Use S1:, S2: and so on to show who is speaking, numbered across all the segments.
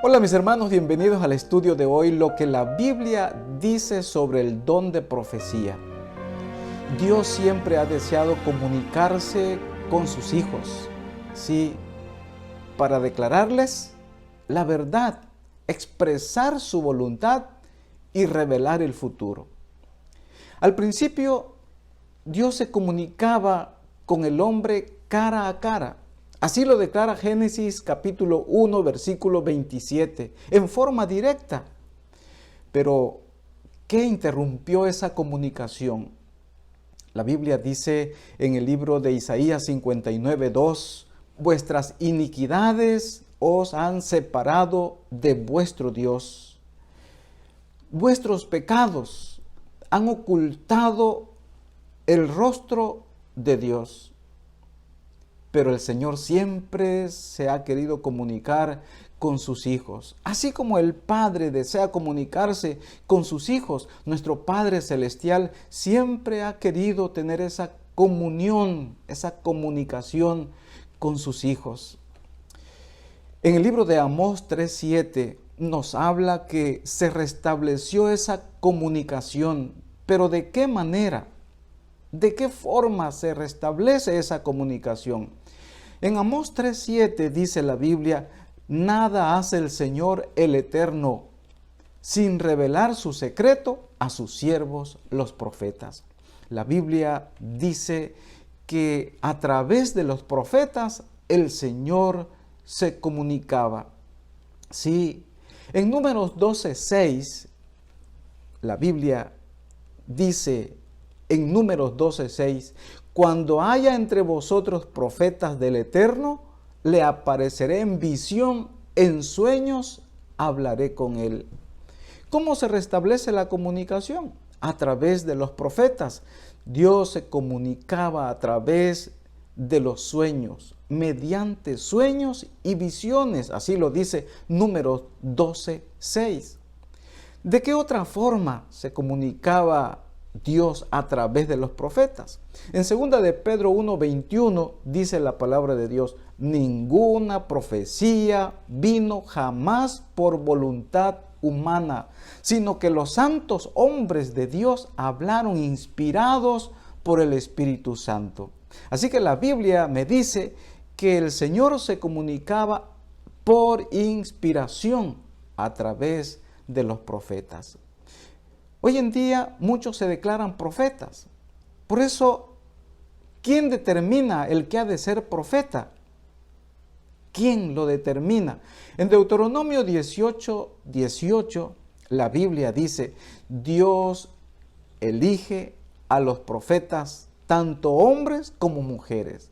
S1: Hola mis hermanos, bienvenidos al estudio de hoy, lo que la Biblia dice sobre el don de profecía. Dios siempre ha deseado comunicarse con sus hijos, sí, para declararles la verdad, expresar su voluntad y revelar el futuro. Al principio, Dios se comunicaba con el hombre cara a cara. Así lo declara Génesis capítulo 1, versículo 27, en forma directa. Pero, ¿qué interrumpió esa comunicación? La Biblia dice en el libro de Isaías 59, 2, vuestras iniquidades os han separado de vuestro Dios. Vuestros pecados han ocultado el rostro de Dios. Pero el Señor siempre se ha querido comunicar con sus hijos. Así como el Padre desea comunicarse con sus hijos, nuestro Padre Celestial siempre ha querido tener esa comunión, esa comunicación con sus hijos. En el libro de Amós 3:7 nos habla que se restableció esa comunicación, pero ¿de qué manera? ¿De qué forma se restablece esa comunicación? En Amós 3:7 dice la Biblia, nada hace el Señor el Eterno sin revelar su secreto a sus siervos los profetas. La Biblia dice que a través de los profetas el Señor se comunicaba. Sí, en Números 12:6 la Biblia dice en Números 12:6, cuando haya entre vosotros profetas del Eterno, le apareceré en visión, en sueños hablaré con él. ¿Cómo se restablece la comunicación? A través de los profetas. Dios se comunicaba a través de los sueños, mediante sueños y visiones. Así lo dice Números 12:6. ¿De qué otra forma se comunicaba Dios a través de los profetas? En 2 de Pedro 1:21 dice la palabra de Dios, ninguna profecía vino jamás por voluntad humana, sino que los santos hombres de Dios hablaron inspirados por el Espíritu Santo. Así que la Biblia me dice que el Señor se comunicaba por inspiración a través de los profetas. Hoy en día muchos se declaran profetas. Por eso, ¿quién determina el que ha de ser profeta? ¿Quién lo determina? En Deuteronomio 18:18, la Biblia dice, Dios elige a los profetas, tanto hombres como mujeres.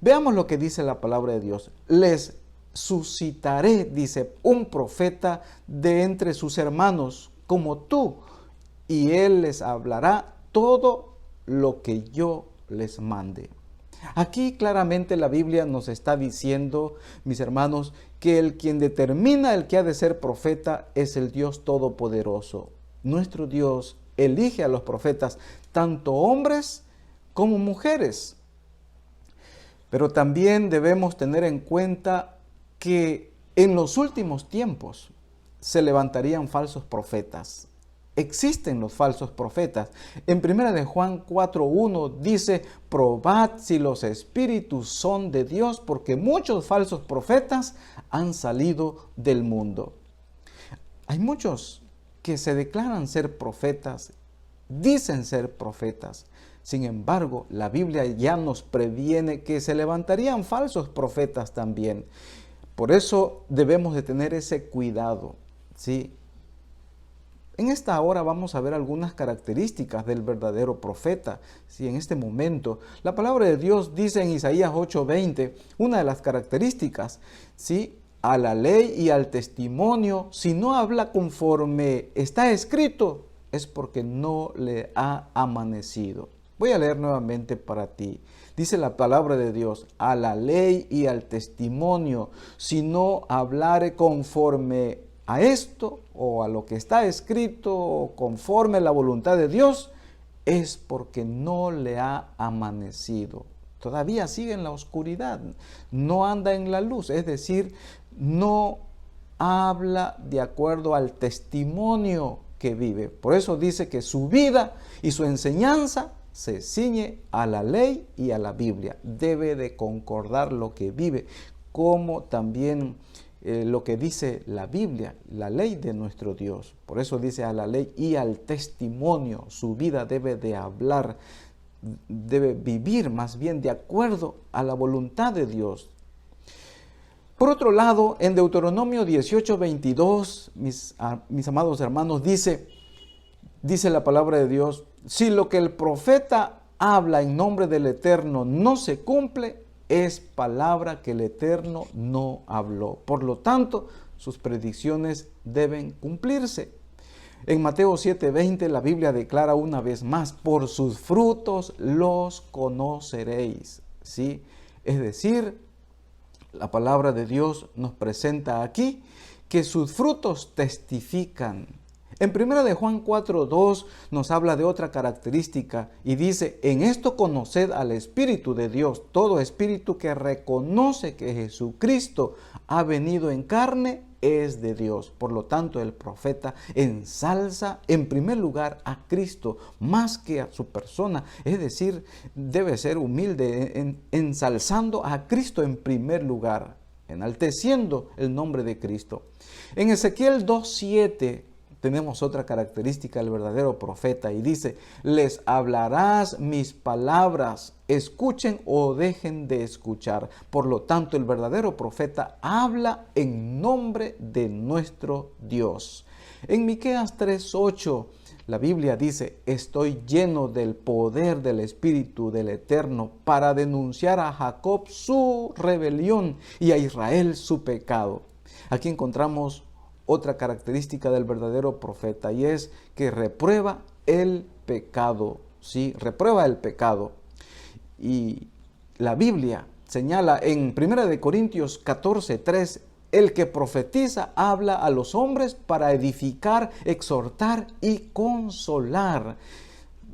S1: Veamos lo que dice la palabra de Dios. Les suscitaré, dice, un profeta de entre sus hermanos, como tú, y él les hablará todo lo que yo les mande. Aquí claramente la Biblia nos está diciendo, mis hermanos, que el quien determina el que ha de ser profeta es el Dios Todopoderoso. Nuestro Dios elige a los profetas, tanto hombres como mujeres. Pero también debemos tener en cuenta que en los últimos tiempos se levantarían falsos profetas. Existen los falsos profetas. En 1 de Juan 4:1 dice, probad si los espíritus son de Dios, porque muchos falsos profetas han salido del mundo. Hay muchos que se declaran ser profetas, dicen ser profetas. Sin embargo, la Biblia ya nos previene que se levantarían falsos profetas también. Por eso debemos de tener ese cuidado, ¿sí? En esta hora vamos a ver algunas características del verdadero profeta. Si en este momento la palabra de Dios dice en Isaías 8:20, una de las características, ¿sí? A la ley y al testimonio, si no habla conforme está escrito, es porque no le ha amanecido. Voy a leer nuevamente para ti. Dice la palabra de Dios, a la ley y al testimonio, si no hablare conforme a esto o a lo que está escrito o conforme a la voluntad de Dios, es porque no le ha amanecido. Todavía sigue en la oscuridad, no anda en la luz, es decir, no habla de acuerdo al testimonio que vive. Por eso dice que su vida y su enseñanza se ciñe a la ley y a la Biblia. Debe de concordar lo que vive, como también lo que dice la Biblia, la ley de nuestro Dios. Por eso dice a la ley y al testimonio. Su vida debe de hablar, debe vivir más bien de acuerdo a la voluntad de Dios. Por otro lado, en Deuteronomio 18:22, mis amados hermanos, dice la palabra de Dios: si lo que el profeta habla en nombre del Eterno no se cumple, es palabra que el Eterno no habló. Por lo tanto, sus predicciones deben cumplirse. En Mateo 7:20 la Biblia declara una vez más: por sus frutos los conoceréis. ¿Sí? Es decir, la palabra de Dios nos presenta aquí que sus frutos testifican. En 1 de Juan 4:2 nos habla de otra característica y dice: en esto conoced al Espíritu de Dios. Todo espíritu que reconoce que Jesucristo ha venido en carne es de Dios. Por lo tanto, el profeta ensalza en primer lugar a Cristo más que a su persona. Es decir, debe ser humilde, ensalzando a Cristo en primer lugar, enalteciendo el nombre de Cristo. En Ezequiel 2:7 tenemos otra característica del verdadero profeta y dice: les hablarás mis palabras, escuchen o dejen de escuchar. Por lo tanto, el verdadero profeta habla en nombre de nuestro Dios. En Miqueas 3:8 la Biblia dice: estoy lleno del poder del Espíritu del Eterno para denunciar a Jacob su rebelión y a Israel su pecado. Aquí encontramos otra característica del verdadero profeta y es que reprueba el pecado. Sí, reprueba el pecado. Y la Biblia señala en 1 Corintios 14:3: el que profetiza habla a los hombres para edificar, exhortar y consolar.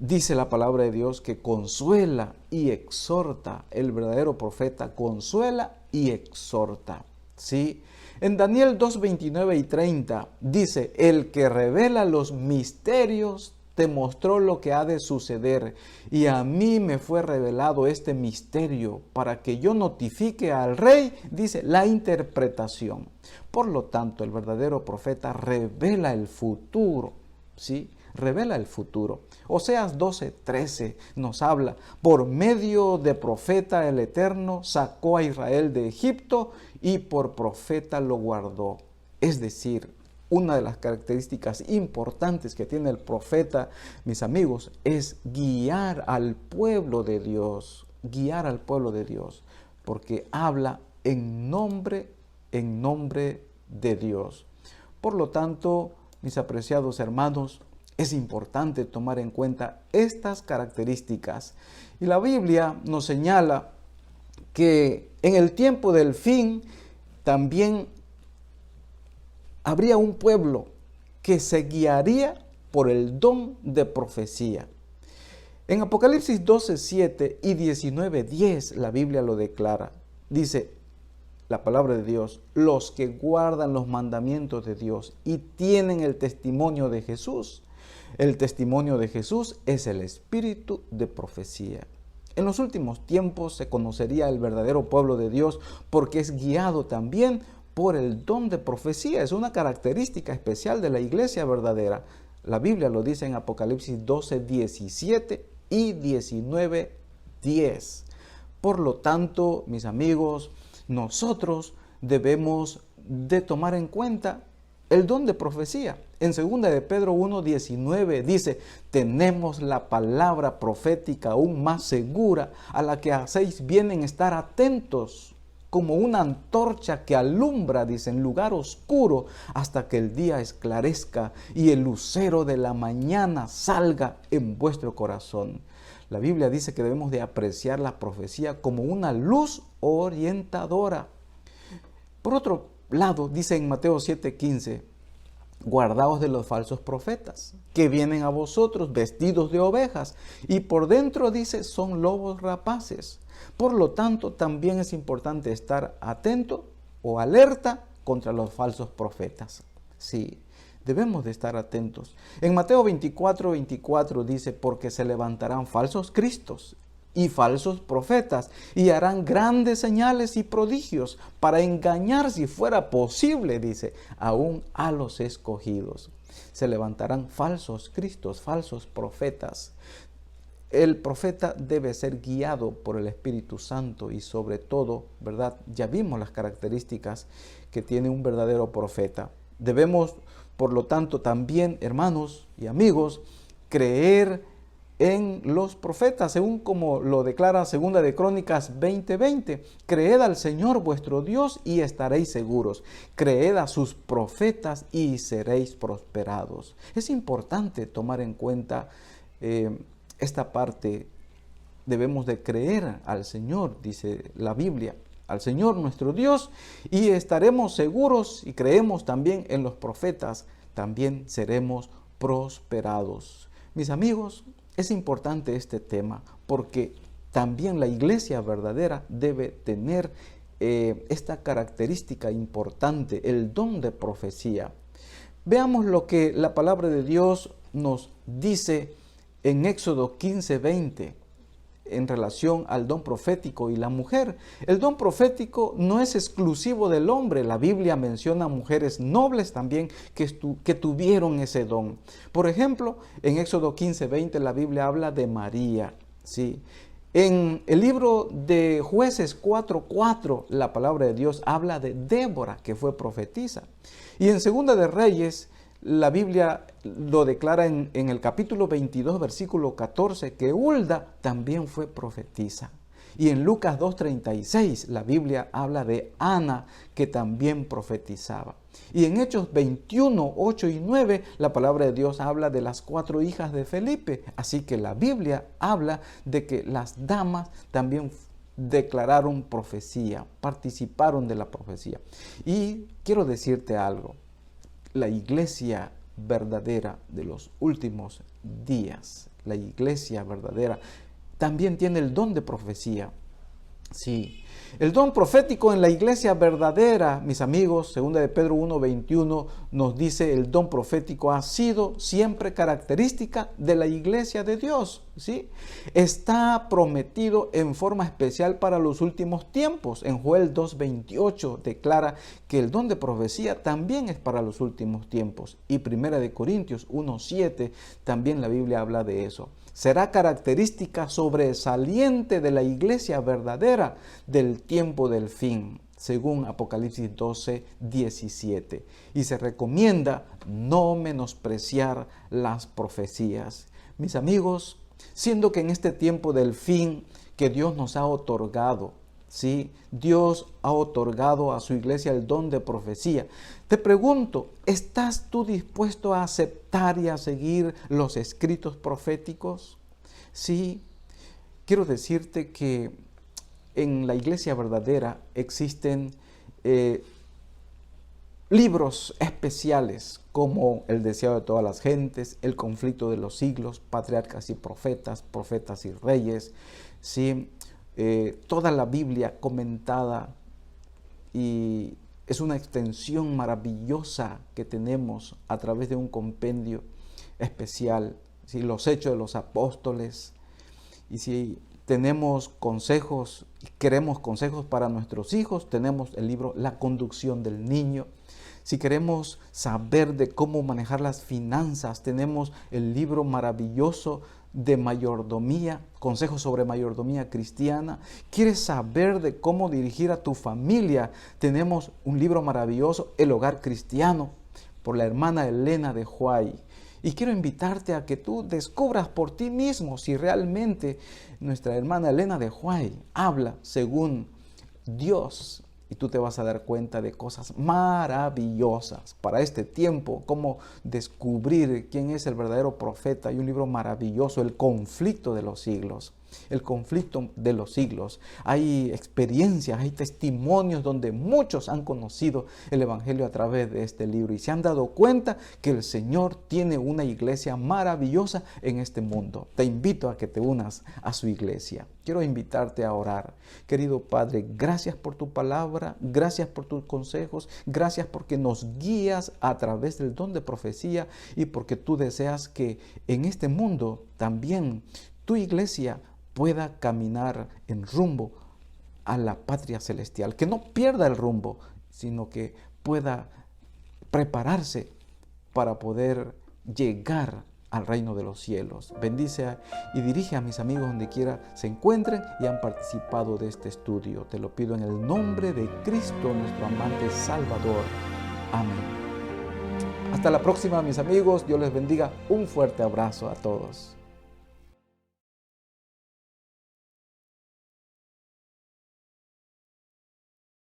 S1: Dice la palabra de Dios que consuela y exhorta. El verdadero profeta consuela y exhorta. ¿Sí? En Daniel 2:29 y 30 dice: el que revela los misterios te mostró lo que ha de suceder, y a mí me fue revelado este misterio para que yo notifique al rey, dice, la interpretación. Por lo tanto, el verdadero profeta revela el futuro, ¿sí? Revela el futuro. Oseas 12:13 nos habla: por medio de profeta el Eterno sacó a Israel de Egipto y por profeta lo guardó. Es decir, una de las características importantes que tiene el profeta, mis amigos, es guiar al pueblo de Dios, porque habla en nombre de Dios. Por lo tanto, mis apreciados hermanos, es importante tomar en cuenta estas características. Y la Biblia nos señala que en el tiempo del fin también habría un pueblo que se guiaría por el don de profecía. En Apocalipsis 12:7 y 19:10 la Biblia lo declara. Dice la palabra de Dios: los que guardan los mandamientos de Dios y tienen el testimonio de Jesús. El testimonio de Jesús es el espíritu de profecía. En los últimos tiempos se conocería el verdadero pueblo de Dios porque es guiado también por el don de profecía. Es una característica especial de la iglesia verdadera. La Biblia lo dice en Apocalipsis 12:17 y 19:10. Por lo tanto, mis amigos, nosotros debemos de tomar en cuenta el don de profecía. En 2 de Pedro 1:19 dice: tenemos la palabra profética aún más segura, a la que hacéis bien en estar atentos, como una antorcha que alumbra, dice, en lugar oscuro, hasta que el día esclarezca y el lucero de la mañana salga en vuestro corazón. La Biblia dice que debemos de apreciar la profecía como una luz orientadora. Por otro lado, dice en Mateo 7:15: guardaos de los falsos profetas, que vienen a vosotros vestidos de ovejas, y por dentro, dice, son lobos rapaces. Por lo tanto, también es importante estar atento o alerta contra los falsos profetas. Sí, debemos de estar atentos. En Mateo 24:24 dice, porque se levantarán falsos cristos y falsos profetas, y harán grandes señales y prodigios para engañar, si fuera posible, dice, aún a los escogidos. Se levantarán falsos cristos, falsos profetas. El profeta debe ser guiado por el Espíritu Santo y sobre todo, ¿verdad? Ya vimos las características que tiene un verdadero profeta. Debemos, por lo tanto, también, hermanos y amigos, creer en los profetas, según como lo declara 2 de Crónicas 20:20. Creed al Señor vuestro Dios y estaréis seguros. Creed a sus profetas y seréis prosperados. Es importante tomar en cuenta esta parte. Debemos de creer al Señor, dice la Biblia, al Señor nuestro Dios, y estaremos seguros, y creemos también en los profetas, también seremos prosperados. Mis amigos, es importante este tema porque también la iglesia verdadera debe tener esta característica importante, el don de profecía. Veamos lo que la palabra de Dios nos dice en Éxodo 15:20 en relación al don profético y la mujer. El don profético no es exclusivo del hombre. La Biblia menciona mujeres nobles también que tuvieron ese don. Por ejemplo, en Éxodo 15:20 la Biblia habla de María, ¿sí? En el libro de Jueces 4:4 la palabra de Dios habla de Débora, que fue profetisa. Y en Segunda de Reyes la Biblia lo declara en el capítulo 22, versículo 14, que Hulda también fue profetisa. Y en Lucas 2:36 la Biblia habla de Ana, que también profetizaba. Y en Hechos 21:8 y 9 la palabra de Dios habla de las 4 hijas de Felipe. Así que la Biblia habla de que las damas también declararon profecía, participaron de la profecía. Y quiero decirte algo. La iglesia verdadera de los últimos días, la iglesia verdadera, también tiene el don de profecía. Sí, el don profético en la iglesia verdadera, mis amigos, 2 de Pedro 1:21 nos dice, el don profético ha sido siempre característica de la iglesia de Dios, ¿sí? Está prometido en forma especial para los últimos tiempos. En Joel 2:28 declara que el don de profecía también es para los últimos tiempos. Y 1 de Corintios 1:7 también la Biblia habla de eso. Será característica sobresaliente de la iglesia verdadera del tiempo del fin, según Apocalipsis 12:17. Y se recomienda no menospreciar las profecías. Mis amigos, siendo que en este tiempo del fin que Dios nos ha otorgado, ¿sí? Dios ha otorgado a su iglesia el don de profecía. Te pregunto, ¿estás tú dispuesto a aceptar y a seguir los escritos proféticos? Sí, quiero decirte que en la iglesia verdadera existen libros especiales como El deseado de todas las gentes, El conflicto de los siglos, Patriarcas y profetas, Profetas y reyes, ¿sí? Toda la Biblia comentada, y es una extensión maravillosa que tenemos a través de un compendio especial, ¿sí? Los Hechos de los Apóstoles. Y si tenemos consejos y queremos consejos para nuestros hijos, tenemos el libro La conducción del niño. Si queremos saber de cómo manejar las finanzas, tenemos el libro maravilloso de mayordomía, consejos sobre mayordomía cristiana. ¿Quieres saber de cómo dirigir a tu familia? Tenemos un libro maravilloso, El hogar cristiano, por la hermana Elena de White. Y quiero invitarte a que tú descubras por ti mismo si realmente nuestra hermana Elena de White habla según Dios. Y tú te vas a dar cuenta de cosas maravillosas para este tiempo, cómo descubrir quién es el verdadero profeta. Hay un libro maravilloso, El conflicto de los siglos. el conflicto de los siglos. Hay experiencias, hay testimonios donde muchos han conocido el Evangelio a través de este libro y se han dado cuenta que el Señor tiene una iglesia maravillosa en este mundo. Te invito a que te unas a su iglesia. Quiero invitarte a orar. Querido Padre, gracias por tu palabra, gracias por tus consejos, gracias porque nos guías a través del don de profecía y porque tú deseas que en este mundo también tu iglesia pueda caminar en rumbo a la patria celestial, que no pierda el rumbo, sino que pueda prepararse para poder llegar al reino de los cielos. Bendice y dirige a mis amigos donde quiera se encuentren y han participado de este estudio. Te lo pido en el nombre de Cristo, nuestro amante Salvador. Amén. Hasta la próxima, mis amigos. Dios les bendiga. Un fuerte abrazo a todos.